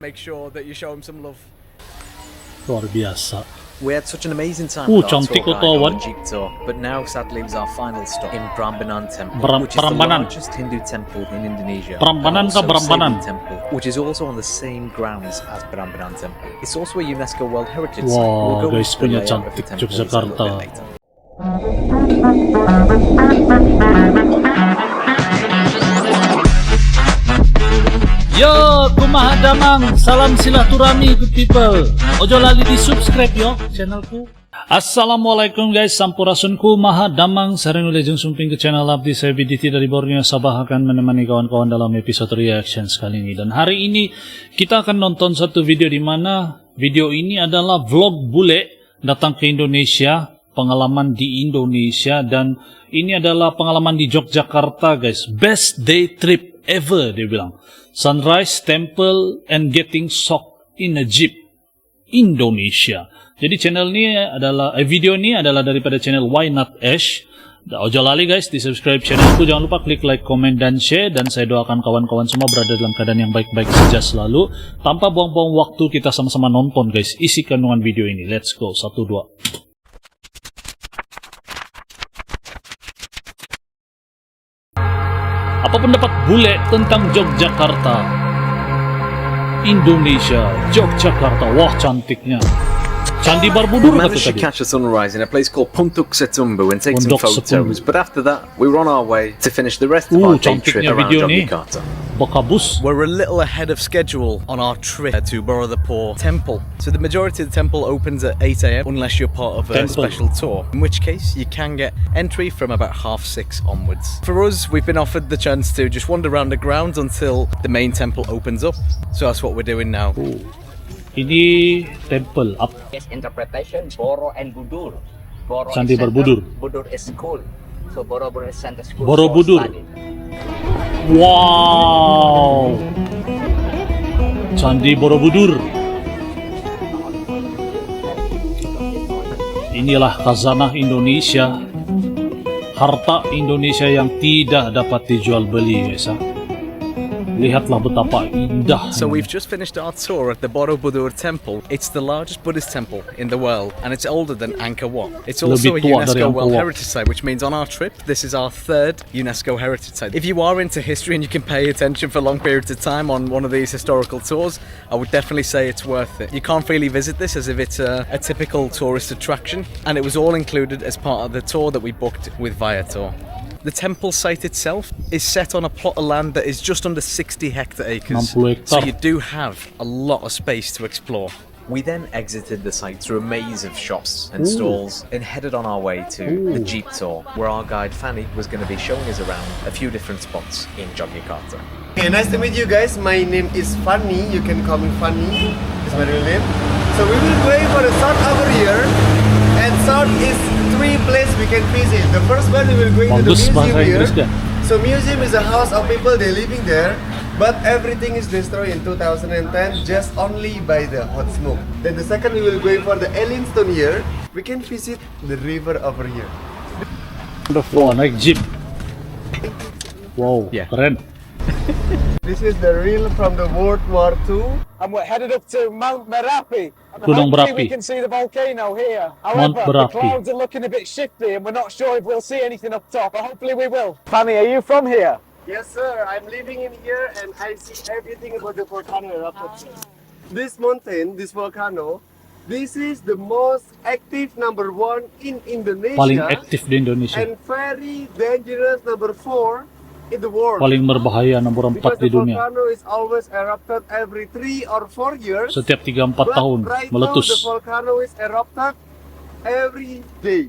Make sure that you show him some love. Luar biasa. We had such an amazing time with our cantik tour kok guide on tawan. the Jeep tour, but now sadly was our final stop in Prambanan Temple, which is the Prambanan. largest Hindu temple in Indonesia. Prambanan and also ke Prambanan? Salam Temple, which is also on the same grounds as Prambanan Temple. It's also a UNESCO World Heritage Site. Wah, We'll go guys, into the punya layout of the cantik temples a little Jogjakarta. bit later. Yo, kumaha damang, salam silaturahmi good people. Ojo lali di subscribe yo channelku. Assalamualaikum guys, sampurasunku maha damang sareng ulejeng sumping ke channel abdi saya Biditi dari Borneo Sabah akan menemani kawan-kawan dalam episode reaction kali ini. Dan hari ini kita akan nonton satu video di mana video ini adalah vlog bule datang ke Indonesia, pengalaman di Indonesia, dan ini adalah pengalaman di Jogjakarta guys. Best day trip ever dia bilang. Sunrise, temple, and getting soaked in a jeep. Indonesia. Jadi channel ini adalah video ini adalah daripada channel Why Not Ash. Ojo lali guys di subscribe channelku, jangan lupa klik like, comment, dan share. Dan saya doakan kawan-kawan semua berada dalam keadaan yang baik-baik saja selalu. Tanpa buang-buang waktu, kita sama-sama nonton guys isi kandungan video ini. Let's go, 1, 2. Apa pendapat bule tentang Jogjakarta? Indonesia, Jogjakarta. Wah, cantiknya. Candi Borobudur We managed to catch a sunrise in a place called Puntuk Setumbu and take some photos, but after that we were on our way to finish the rest of our day trip around Jogjakarta. We're a little ahead of schedule on our trip to Borobudur Temple. So the majority of the temple opens at 8 AM unless you're part of a special tour, in which case you can get entry from about 5:30 onwards. For us, we've been offered the chance to just wander around the grounds until the main temple opens up. So that's what we're doing now. Ini temple up. Yes, interpretation Boro and Budur. Boro Candi is center, Borobudur. Budur is school. So Borobudur is center school. Borobudur. for study. Wow. Candi Borobudur. Inilah khazanah Indonesia. Harta Indonesia yang tidak dapat dijual beli, guys. Lihatlah betapa indah. So we've just finished our tour at the Borobudur Temple. It's the largest Buddhist temple in the world, and it's older than Angkor Wat. It's also a UNESCO World Heritage Site, which means on our trip, this is our 3rd UNESCO Heritage Site. If you are into history and you can pay attention for long periods of time on one of these historical tours, I would definitely say it's worth it. You can't really visit this as if it's a typical tourist attraction, and it was all included as part of the tour that we booked with Viator. The temple site itself is set on a plot of land that is just under 60 hectares, so you do have a lot of space to explore. We then exited the site through a maze of shops and stalls and headed on our way to the Jeep tour, where our guide Fanny was going to be showing us around a few different spots in Jogjakarta. Okay, nice to meet you guys. My name is Fanny. You can call me Fanny. It's my real name. So we will go for the south over here, and south is 3 places we can visit. The first one we will go into the museum here. So museum is a house of people they living there, but everything is destroyed in 2010 just only by the hot smoke. Then the second we will go for the alien stone here. We can visit the river over here. Wah, naik jeep. Wow, keren. This is the real from the World War II. And we're headed up to Mount Merapi. Gunung Hopefully Merapi. we can see the volcano here. Mount However, the Merapi. clouds are looking a bit shifty and we're not sure if we'll see anything up top, but hopefully we will. Fanny, are you from here? Yes, sir. I'm living in here and I see everything about the volcano eruption. This mountain, this volcano, this is the most active number 1 in Indonesia. Paling aktif di Indonesia. And very dangerous number 4 in the world. Paling berbahaya nomor 4 Because di the dunia. volcano is always erupted every 3 or 4 years. Setiap 3-4 tahun Right meletus. now the volcano is erupted every day.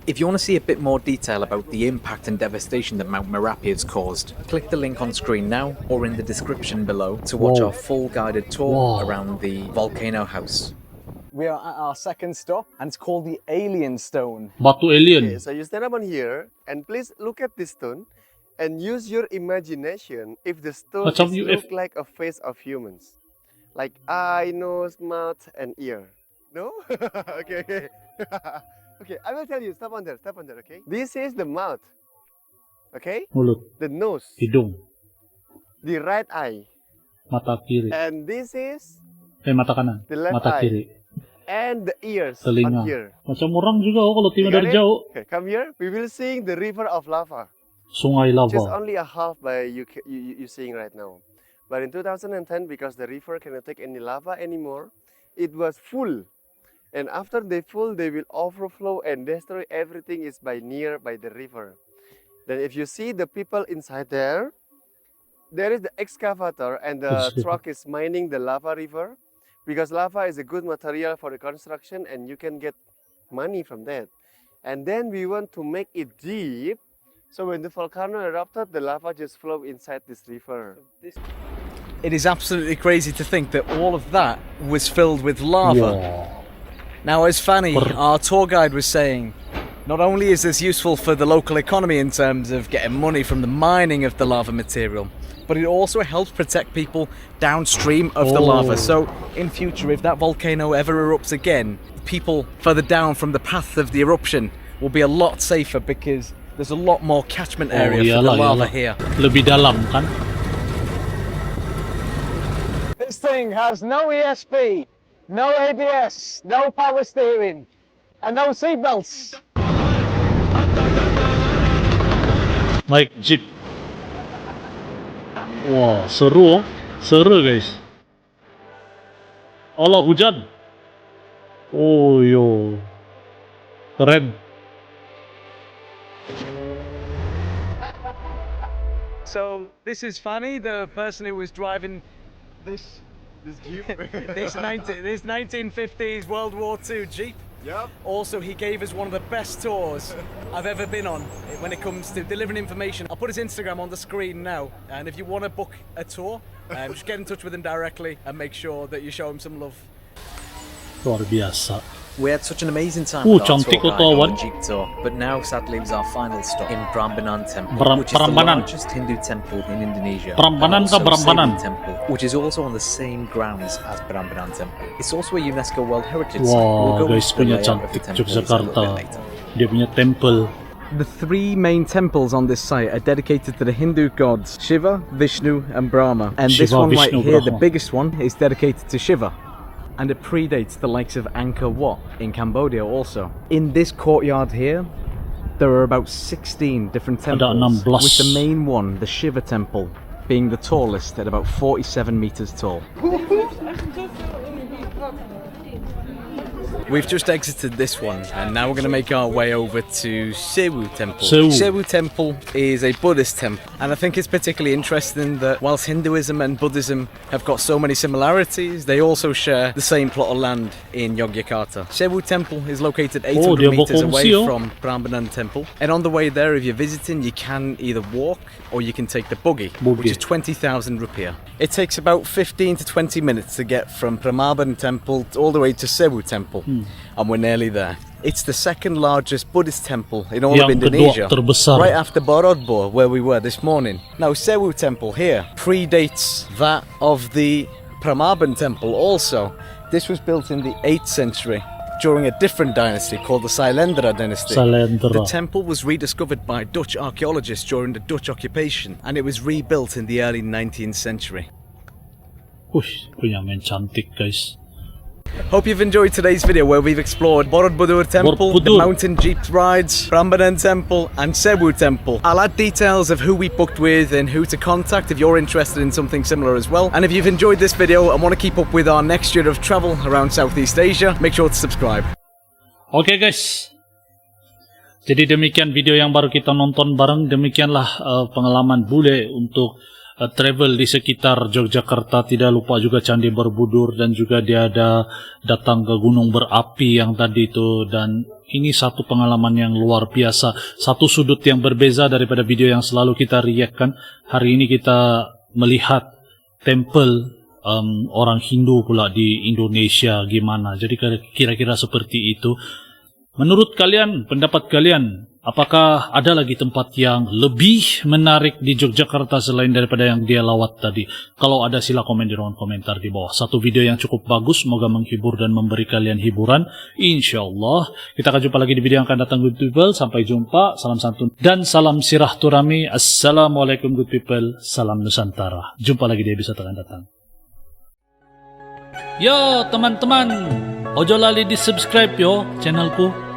If you want to see a bit more detail about the impact and devastation that Mount Merapi has caused, click the link on screen now or in the description below to watch our full guided tour around the volcano house. We are at our second stop and it's called the Alien Stone. Batu alien. Okay, so you stand up on here and please look at this stone and use your imagination if the stone look like a face of humans, like eye, nose, mouth, and ear. No? Okay, okay. Okay, I will tell you. Stop on there. Okay. This is the mouth. Okay. Mulut. The nose. Hidung. The right eye. Mata kiri. And this is Mata kanan. the left Mata eye. kiri. And the ears Telinga. on here. Macam orang juga kalau You tengok got dari it? jauh. Okay, come here. We will sing the river of lava. Sungai Which is lava. only a half by you seeing right now. But in 2010, because the river cannot take any lava anymore, it was full. And after they full, they will overflow and destroy everything is by the river. Then if you see the people inside there is the excavator and the truck is mining the lava river, because lava is a good material for the construction and you can get money from that. And then we want to make it deep, so when the volcano erupted, the lava just flow inside this river. It is absolutely crazy to think that all of that was filled with lava. Wow. Now, as Fanny, our tour guide, was saying, not only is this useful for the local economy in terms of getting money from the mining of the lava material, but it also helps protect people downstream of the lava. So in future, if that volcano ever erupts again, people further down from the path of the eruption will be a lot safer because there's a lot more catchment area for the lava here. Lebih dalam kan? This thing has no ESP, no ABS, no power steering, and no seatbelts. Naik jeep. Wah, seru oh. Seru guys. Allah, hujan. Oh yo. Keren. So this is Fanny, the person who was driving this Jeep. this 1950s World War II Jeep. Yep. Also, he gave us one of the best tours I've ever been on when it comes to delivering information. I'll put his Instagram on the screen now, and if you want to book a tour, just get in touch with him directly and make sure that you show him some love. Luar biasa. We had such an amazing time with our cantik tour kau guide on tawan. the Jeep tour, but now sadly it was our final stop in Prambanan Temple, which is the Prambanan. largest Hindu temple in Indonesia, Prambanan and also ke Prambanan? Saving Temple, which is also on the same grounds as Prambanan Temple. It's also a UNESCO World Heritage Site. Wah, We'll go guys, into the punya layout of the cantik temples a little Jogjakarta. bit later. Dia punya temple. The three main temples on this site are dedicated to the Hindu gods Shiva, Vishnu and Brahma. And this Shiva, one right Vishnu, here, the Brahma. biggest one, is dedicated to Shiva. And it predates the likes of Angkor Wat in Cambodia also. In this courtyard here, there are about 16 different Ada temples, 16. with the main one, the Shiva temple, being the tallest at about 47 meters tall. We've just exited this one, and now we're going to make our way over to Sewu Temple. Sewu. Temple is a Buddhist temple, and I think it's particularly interesting that whilst Hinduism and Buddhism have got so many similarities, they also share the same plot of land in Yogyakarta. Sewu Temple is located 800 dia meters away berkongsi, oh. from Prambanan Temple, and on the way there, if you're visiting, you can either walk or you can take the buggy, which is 20,000 rupiah. It takes about 15 to 20 minutes to get from Prambanan Temple all the way to Sewu Temple. And we're nearly there. It's the second largest Buddhist temple in all of Yang Indonesia, kedua terbesar. right after Borobudur, where we were this morning. Now, Sewu Temple here predates that of the Prambanan Temple also. This was built in the 8th century during a different dynasty called the Sailendra dynasty. The temple was rediscovered by Dutch archaeologists during the Dutch occupation, and it was rebuilt in the early 19th century. Punya main cantik guys. Hope you've enjoyed today's video where we've explored Borobudur Temple, the mountain jeep rides, Prambanan Temple and Sewu Temple. I'll add details of who we booked with and who to contact if you're interested in something similar as well. And if you've enjoyed this video and want to keep up with our next year of travel around Southeast Asia, make sure to subscribe. Oke guys, jadi demikian video yang baru kita nonton bareng. Demikianlah pengalaman Bule untuk travel di sekitar Jogjakarta. Tidak lupa juga Candi Borobudur, dan juga dia ada datang ke gunung berapi yang tadi itu. Dan ini satu pengalaman yang luar biasa, satu sudut yang berbeza daripada video yang selalu kita react-kan. Hari ini kita melihat temple orang Hindu pula di Indonesia gimana. Jadi kira-kira seperti itu. Menurut kalian, pendapat kalian, apakah ada lagi tempat yang lebih menarik di Jogjakarta selain daripada yang dia lawat tadi? Kalau ada, sila komen di ruang komentar di bawah. Satu video yang cukup bagus, semoga menghibur dan memberi kalian hiburan. InsyaAllah. Kita akan jumpa lagi di video yang akan datang, good people. Sampai jumpa, salam santun dan salam sirahturahmi. Assalamualaikum good people, salam Nusantara. Jumpa lagi di episode akan datang. Yo teman-teman, ojo lali di subscribe yo channelku.